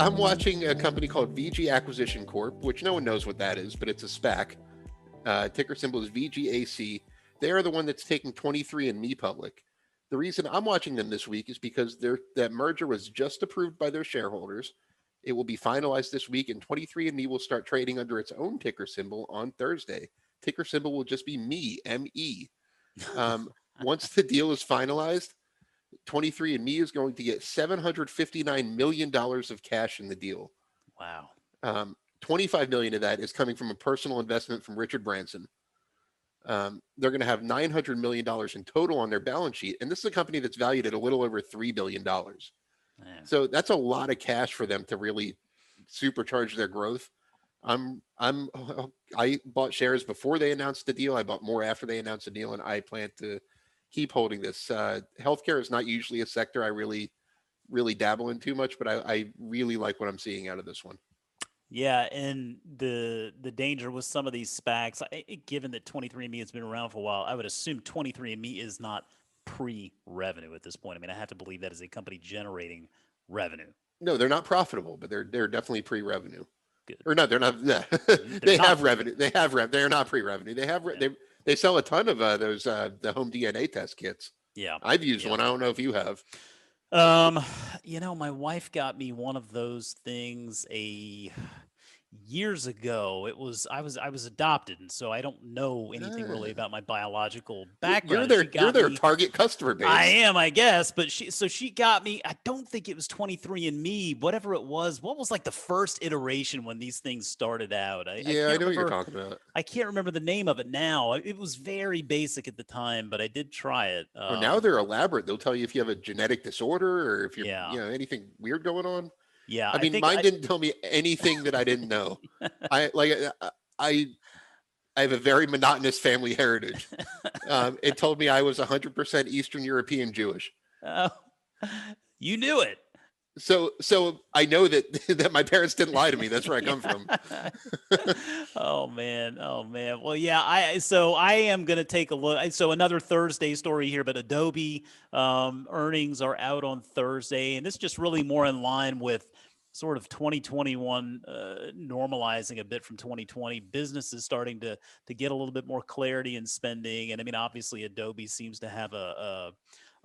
I'm watching a company called VG Acquisition Corp, which no one knows what that is, but it's a SPAC. Ticker symbol is VGAC. They are the one that's taking 23andMe public. The reason I'm watching them this week is because that merger was just approved by their shareholders. It will be finalized this week, and 23andMe will start trading under its own ticker symbol on Thursday. Ticker symbol will just be ME, M-E. Once the deal is finalized, 23andMe is going to get $759 million of cash in the deal. Wow. 25 million of that is coming from a personal investment from Richard Branson. They're going to have $900 million in total on their balance sheet. And this is a company that's valued at a little over $3 billion. So that's a lot of cash for them to really supercharge their growth. I bought shares before they announced the deal. I bought more after they announced the deal, and I plan to keep holding this. Healthcare is not usually a sector I really dabble in too much, but I really like what I'm seeing out of this one. Yeah, and the danger with some of these SPACs, given that 23andMe has been around for a while, I would assume 23andMe is not pre-revenue at this point. I mean, I have to believe that is a company generating revenue. No, they're not profitable, but they're definitely pre-revenue. Good. Or no, they're not. No. They have revenue. They have revenue. They're not pre-revenue. They have. They sell a ton of those the home DNA test kits. Yeah, I've used one. I don't know if you have. My wife got me one of those things years ago. I was adopted, and so I don't know anything really about my biological background. You're their target customer base. I am, I guess, but she got me. I don't think it was 23andMe, whatever it was. What was like the first iteration when these things started out? I know what you're talking about. I can't remember the name of it now. It was very basic at the time, but I did try it. Well, now they're elaborate. They'll tell you if you have a genetic disorder or if you're anything weird going on. Yeah, I mean, mine didn't tell me anything that I didn't know. I have a very monotonous family heritage. It told me I was 100% Eastern European Jewish. Oh, you knew it. So I know that my parents didn't lie to me. That's where I come from. Oh man. Well, yeah. I am gonna take a look. So another Thursday story here, but Adobe earnings are out on Thursday, and this is just really more in line with sort of 2021 normalizing a bit from 2020. Businesses starting to get a little bit more clarity in spending, and I mean, obviously, Adobe seems to have a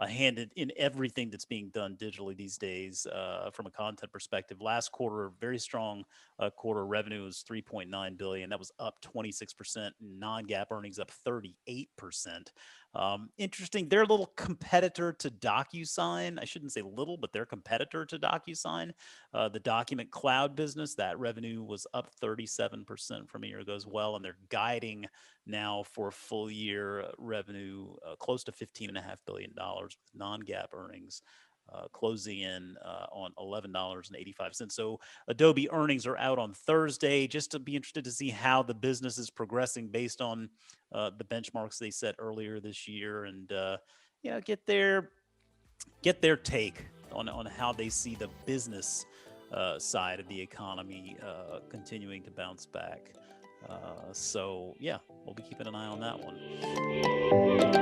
hand in everything that's being done digitally these days from a content perspective. Last quarter, very strong quarter revenue was $3.9 billion. That was up 26%. Non-GAAP earnings up 38%. Interesting. Their little competitor to DocuSign. I shouldn't say little, but their competitor to DocuSign, the document cloud business, that revenue was up 37% from a year ago as well. And they're guiding now for full year revenue close to $15.5 billion with non-GAAP earnings closing in on $11.85. So Adobe earnings are out on Thursday. Just to be interested to see how the business is progressing based on the benchmarks they set earlier this year, and get their take on how they see the business side of the economy continuing to bounce back. So yeah, we'll be keeping an eye on that one.